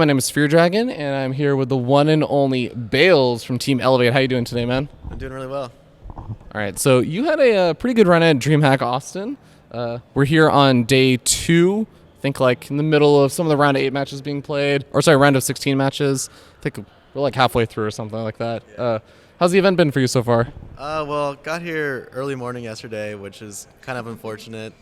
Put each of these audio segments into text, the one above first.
My name is Fear Dragon, and I'm here with the one and only Bales from Team Elevate. How you doing today, man? I'm doing really well. All right, so you had a pretty good run at Dreamhack Austin. We're here on day 2. I think like in the middle of some of the round of 8 matches being played, or sorry, round of 16 matches. I think we're like halfway through or something like that. How's the event been for you so far? Well, got here early morning yesterday, which is kind of unfortunate.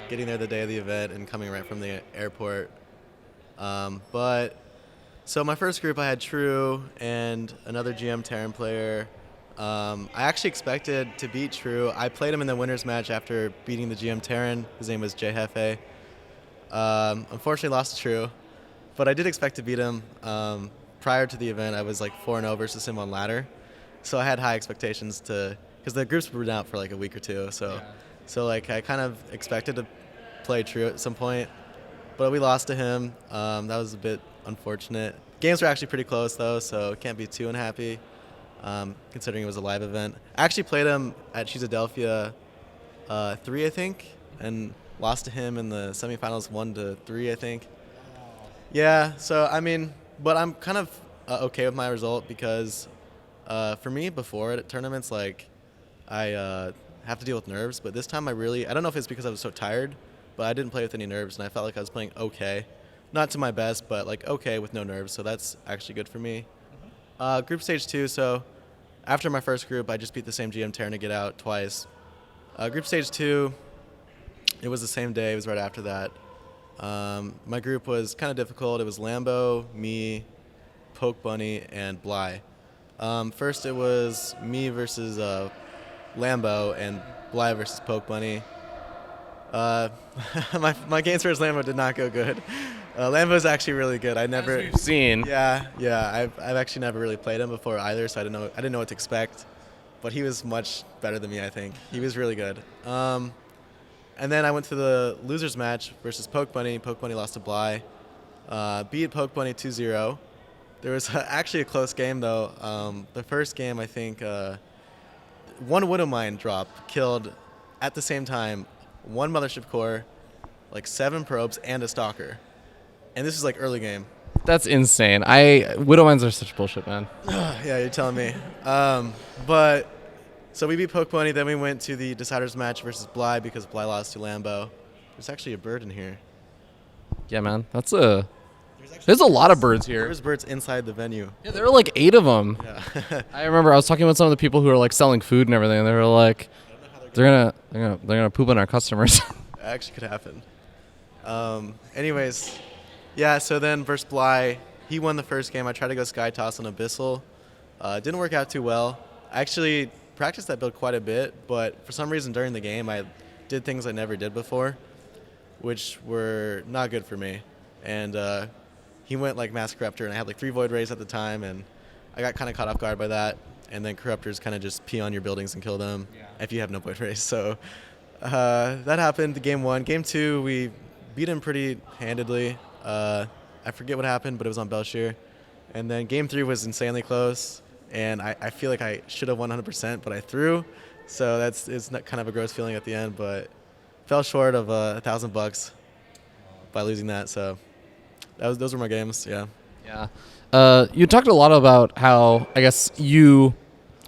Getting there the day of the event and coming right from the airport. But so my first group, I had True and another GM Terran player. I actually expected to beat True. I played him in the winners match after beating the GM Terran. His name was Jay Hefe. Unfortunately, lost to True, but I did expect to beat him. Prior to the event, I was like 4-0 versus him on ladder, so I had high expectations because the groups were out for like a week or two. So like I kind of expected to play True at some point, but we lost to him. That was a bit unfortunate. Games were actually pretty close though, so can't be too unhappy. Considering it was a live event. I actually played him at Philadelphia 3, I think, and lost to him in the semifinals 1-3, I think. Yeah, so I mean, but I'm kind of okay with my result because for me before at tournaments, like I have to deal with nerves, but this time I don't know if it's because I was so tired, but I didn't play with any nerves and I felt like I was playing okay. Not to my best, but like okay with no nerves, so that's actually good for me. Group stage 2, so after my first group, I just beat the same GM Terran to get out twice. Group stage 2, it was the same day, it was right after that. My group was kind of difficult. It was Lambo, me, Poke Bunny, and Bly. First it was me versus Lambo and Bly versus Poke Bunny. My games versus Lambo did not go good. Lambo's actually really good. As we've seen. Yeah. I've actually never really played him before either, so I didn't know what to expect. But he was much better than me, I think. He was really good. And then I went to the losers match versus Poke Bunny. Poke Bunny lost to Bly. Beat Poke Bunny 2-0. There was actually a close game though. The first game, I think, one Widow Mine drop killed at the same time 1 Mothership Core, like 7 probes, and a Stalker. And this is like early game. That's insane. Widow mines are such bullshit, man. Yeah, you're telling me. But so we beat Poke Bunny, then we went to the deciders match versus Bly because Bly lost to Lambo. There's actually a bird in here. Yeah, man. There's a lot of birds here. There's birds inside the venue. Yeah, there were like 8 of them. Yeah. I remember I was talking with some of the people who are like selling food and everything, and they were like, they're gonna poop on our customers. It actually could happen. Anyways, yeah. So then versus Bly, he won the first game. I tried to go Sky Toss on Abyssal. Didn't work out too well. I actually practiced that build quite a bit, but for some reason during the game I did things I never did before, which were not good for me. And he went like Mass Corruptor, and I had like 3 Void Rays at the time, and I got kind of caught off guard by that. And then Corruptors kind of just pee on your buildings and kill them if you have no Void Rays. So that happened game 1. Game 2, we beat him pretty handedly. I forget what happened, but it was on Belshir. And then game 3 was insanely close, and I feel like I should have won 100%, but I threw. So it's not kind of a gross feeling at the end, but fell short of $1,000 by losing that. So those were my games. Yeah. Yeah. You talked a lot about how I guess you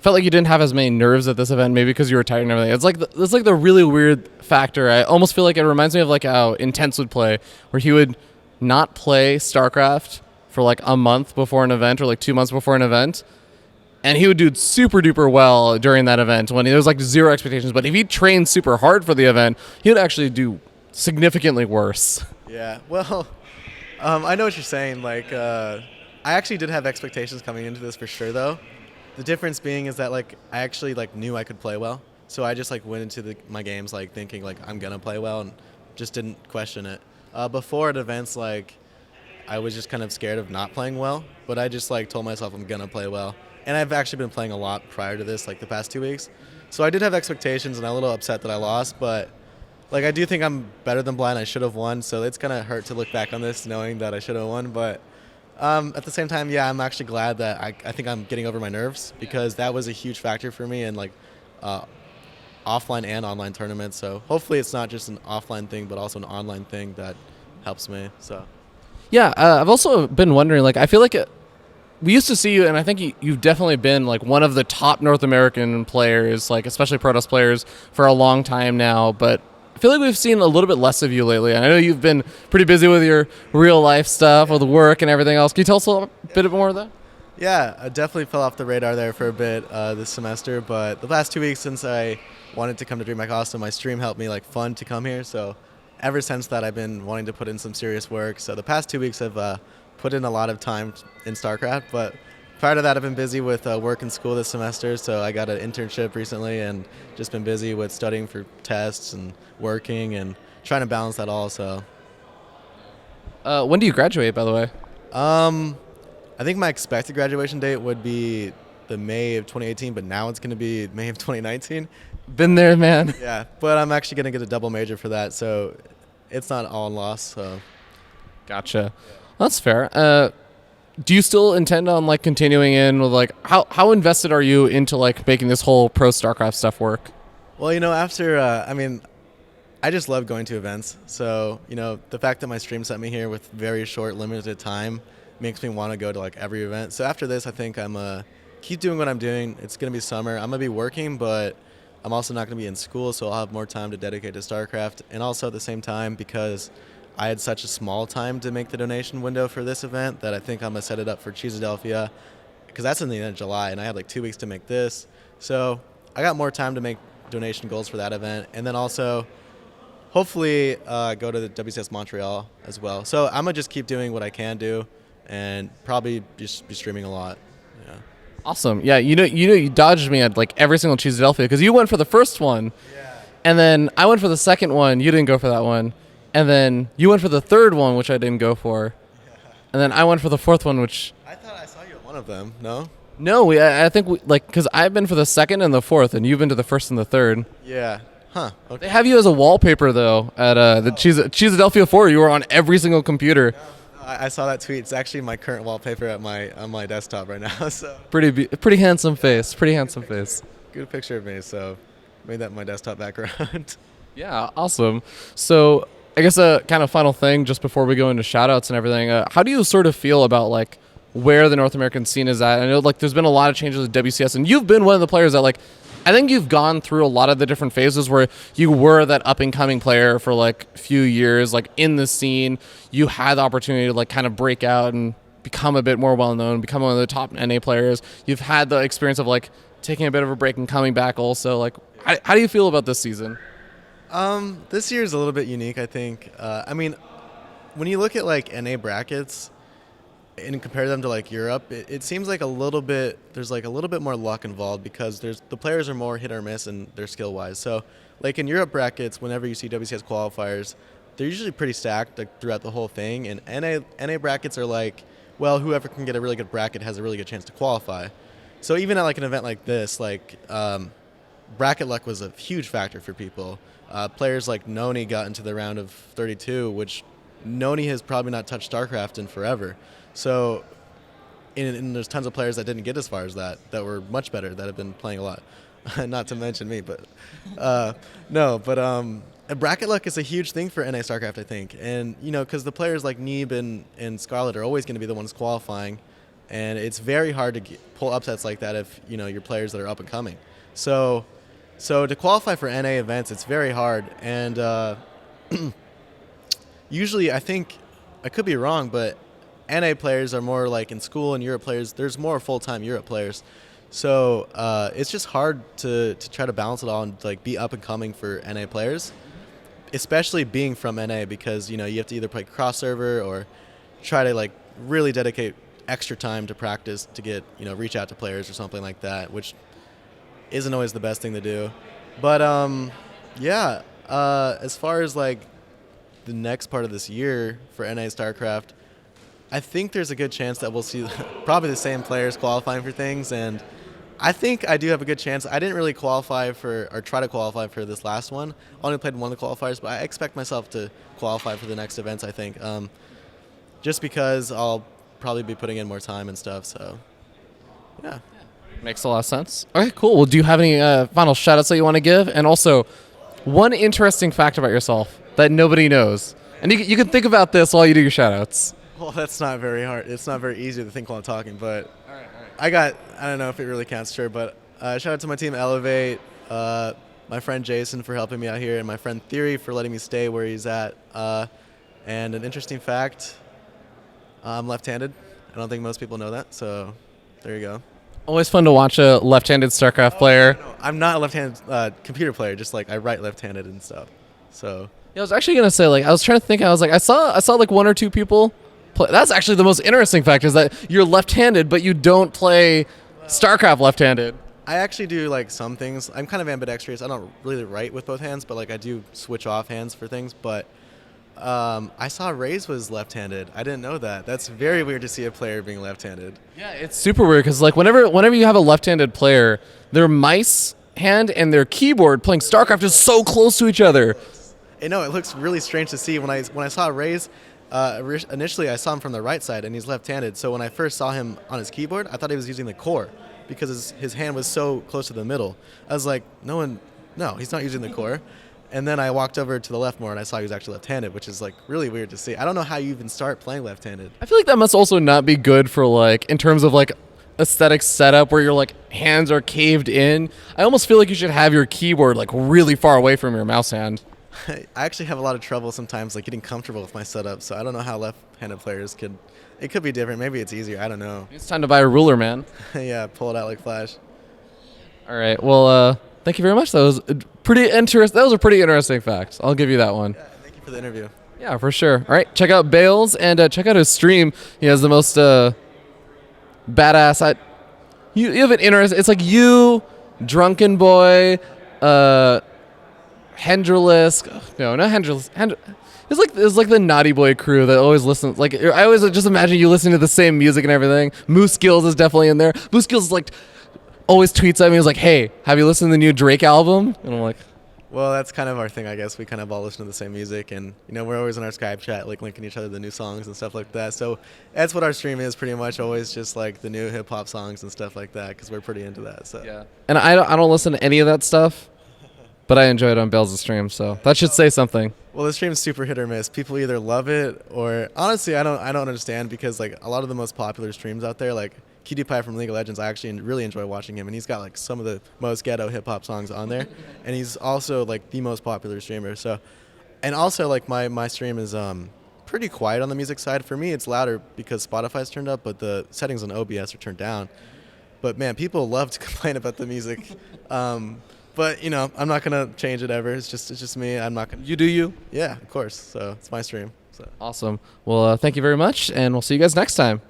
felt like you didn't have as many nerves at this event, maybe because you were tired and everything. It's like the really weird factor. I almost feel like it reminds me of like how Intense would play, where he would not play StarCraft for like a month before an event or like 2 months before an event, and he would do super duper well during that event when there was like 0 expectations. But if he trained super hard for the event, he would actually do significantly worse. Yeah. Well, I know what you're saying. Like, I actually did have expectations coming into this for sure, though. The difference being is that like I actually like knew I could play well, so I just like went into my games like thinking like I'm gonna play well and just didn't question it. Before at events, like I was just kind of scared of not playing well, but I just like told myself I'm gonna play well. And I've actually been playing a lot prior to this, like the past 2 weeks. So I did have expectations, and I'm a little upset that I lost, but like I do think I'm better than Bly and I should have won. So it's gonna hurt to look back on this knowing that I should have won, but. At the same time, yeah, I'm actually glad that I think I'm getting over my nerves because that was a huge factor for me in like offline and online tournaments. So hopefully it's not just an offline thing, but also an online thing that helps me. So Yeah, I've also been wondering, like, I feel like we used to see you, and I think you've definitely been, like, one of the top North American players, like, especially Protoss players, for a long time now, but I feel like we've seen a little bit less of you lately. I know you've been pretty busy with your real life stuff, with work and everything else. Can you tell us a little bit more of that? Yeah, I definitely fell off the radar there for a bit this semester, but the last 2 weeks since I wanted to come to Dreamhack Austin, my stream helped me like fund to come here. So ever since that, I've been wanting to put in some serious work. So the past 2 weeks I've put in a lot of time in StarCraft, but prior to that, I've been busy with work and school this semester. So I got an internship recently and just been busy with studying for tests and working and trying to balance that all. So When do you graduate, by the way? I think my expected graduation date would be the May of 2018, but now it's going to be May of 2019. Been there, man. Yeah, but I'm actually going to get a double major for that, so it's not all loss. So Gotcha. That's fair. Do you still intend on like continuing in with like how invested are you into like making this whole pro StarCraft stuff work? well, after I just love going to events. So the fact that my stream sent me here with very short, limited time makes me want to go to like every event. So after this, I think I'm keep doing what I'm doing. It's gonna be summer. I'm gonna be working, but I'm also not gonna be in school, so I'll have more time to dedicate to StarCraft. And also at the same time, because I had such a small time to make the donation window for this event, that I think I'm gonna set it up for Cheeseadelphia, because that's in the end of July, and I had like 2 weeks to make this. So I got more time to make donation goals for that event, and then also hopefully go to the WCS Montreal as well. So I'm gonna just keep doing what I can do, and probably just be streaming a lot. Yeah. Awesome. Yeah, you dodged me at like every single Cheeseadelphia because you went for the first one, and then I went for the second one. You didn't go for that one, and then you went for the third one, which I didn't go for, and then I went for the fourth one, which I thought I saw you at one of them. No. no, I think like because I've been for the second and the fourth, and you've been to the first and the third. Yeah. Huh. They Okay. have you as a wallpaper though at the Cheeseadelphia 4. You were on every single computer. I saw that tweet. It's actually my current wallpaper at on my desktop right now. So Pretty handsome face. Pretty handsome face. good picture of me. So made that my desktop background. Yeah, awesome. So I guess a kind of final thing just before we go into shoutouts and everything. How do you sort of feel about like where the North American scene is at? I know like there's been a lot of changes with WCS, and you've been one of the players that like I think you've gone through a lot of the different phases where you were that up and coming player for like a few years, like in the scene. You had the opportunity to like kind of break out and become a bit more well known, become one of the top NA players. You've had the experience of like taking a bit of a break and coming back also. Like, how do you feel about this season? This year is a little bit unique, I think. When you look at like NA brackets and compare them to like Europe, it seems like there's like a little bit more luck involved, because the players are more hit or miss in their skill wise. So like in Europe brackets, whenever you see WCS qualifiers, they're usually pretty stacked like throughout the whole thing. And NA brackets are like, well, whoever can get a really good bracket has a really good chance to qualify. So even at like an event like this, like bracket luck was a huge factor for people. Players like Noni got into the round of 32, which Noni has probably not touched StarCraft in forever. So, and there's tons of players that didn't get as far as that were much better, that have been playing a lot. Not to mention me, but bracket luck is a huge thing for NA StarCraft, I think. And, because the players like Neeb and Scarlet are always going to be the ones qualifying, and it's very hard to pull upsets like that if, you're players that are up and coming. So to qualify for NA events, it's very hard. And usually, I think, I could be wrong, but NA players are more like in school, and Europe players, there's more full-time Europe players. So it's just hard to try to balance it all and like be up and coming for NA players, especially being from NA, because you have to either play cross server or try to like really dedicate extra time to practice to get reach out to players or something like that, which isn't always the best thing to do. But as far as like the next part of this year for NA StarCraft, I think there's a good chance that we'll see probably the same players qualifying for things, and I think I do have a good chance. I didn't really qualify for, or try to qualify for this last one. I only played one of the qualifiers, but I expect myself to qualify for the next events, I think, just because I'll probably be putting in more time and stuff, so yeah. Makes a lot of sense. Okay, cool. Well, do you have any final shout-outs that you want to give? And also, one interesting fact about yourself that nobody knows. And you can think about this while you do your shout-outs. Well, that's not very hard. It's not very easy to think while talking, but All right, all right. I don't know if it really counts, sure, but shout out to my team Elevate, my friend Jason for helping me out here, and my friend Theory for letting me stay where he's at. And an interesting fact, I'm left-handed. I don't think most people know that, so there you go. Always fun to watch a left-handed StarCraft player. No, I'm not a left-handed computer player, just like I write left-handed and stuff. So Yeah, I was actually gonna say, like, I was trying to think. I was like, I saw like one or two people play. That's actually the most interesting fact, is that you're left-handed, but you don't play StarCraft left-handed. I actually do like some things. I'm kind of ambidextrous. I don't really write with both hands, but like I do switch off hands for things. But I saw Ray's was left-handed. I didn't know that. That's very weird to see a player being left-handed. Yeah, it's super weird because like whenever you have a left-handed player, their mice hand and their keyboard playing StarCraft is so close to each other. I know it looks really strange to see when I saw Ray's. Initially, I saw him from the right side, and he's left-handed. So when I first saw him on his keyboard, I thought he was using the core because his hand was so close to the middle. I was like, no, he's not using the core. And then I walked over to the left more, and I saw he was actually left-handed, which is like really weird to see. I don't know how you even start playing left-handed. I feel like that must also not be good for like in terms of like aesthetic setup where your like hands are caved in. I almost feel like you should have your keyboard like really far away from your mouse hand. I actually have a lot of trouble sometimes like getting comfortable with my setup, so I don't know how left-handed players could. It could be different. Maybe it's easier. I don't know. It's time to buy a ruler, man. Yeah, pull it out like Flash. All right. Well, thank you very much. That was pretty interesting. That was a pretty interesting fact. I'll give you that one. Yeah, thank you for the interview. Yeah, for sure. All right, check out Bales and check out his stream. He has the most badass. You have an interest. It's like you, Drunken Boy, Hendrilisk. No, not Hendrilisk. It's like the Naughty Boy crew that always listens. Like I always just imagine you listening to the same music and everything. Moose Skills is definitely in there. Moose Skills is like always tweets at me. He's like, "Hey, have you listened to the new Drake album?" And I'm like, Well, that's kind of our thing, I guess. We kind of all listen to the same music, and we're always in our Skype chat, like linking each other the new songs and stuff like that. So that's what our stream is, pretty much. Always just like the new hip hop songs and stuff like that, because we're pretty into that. So yeah. And I don't listen to any of that stuff, but I enjoy it on Bales' stream, so that should say something. Well, the stream's super hit or miss. People either love it or honestly, I don't understand, because like a lot of the most popular streams out there, like PewDiePie from League of Legends, I actually really enjoy watching him, and he's got like some of the most ghetto hip hop songs on there, and he's also like the most popular streamer. So, and also like my stream is pretty quiet on the music side. For me, it's louder because Spotify's turned up, but the settings on OBS are turned down. But man, people love to complain about the music. But I'm not gonna change it ever. It's just me. I'm not gonna. You do you? Yeah, of course. So it's my stream. So. Awesome. Well, thank you very much, and we'll see you guys next time.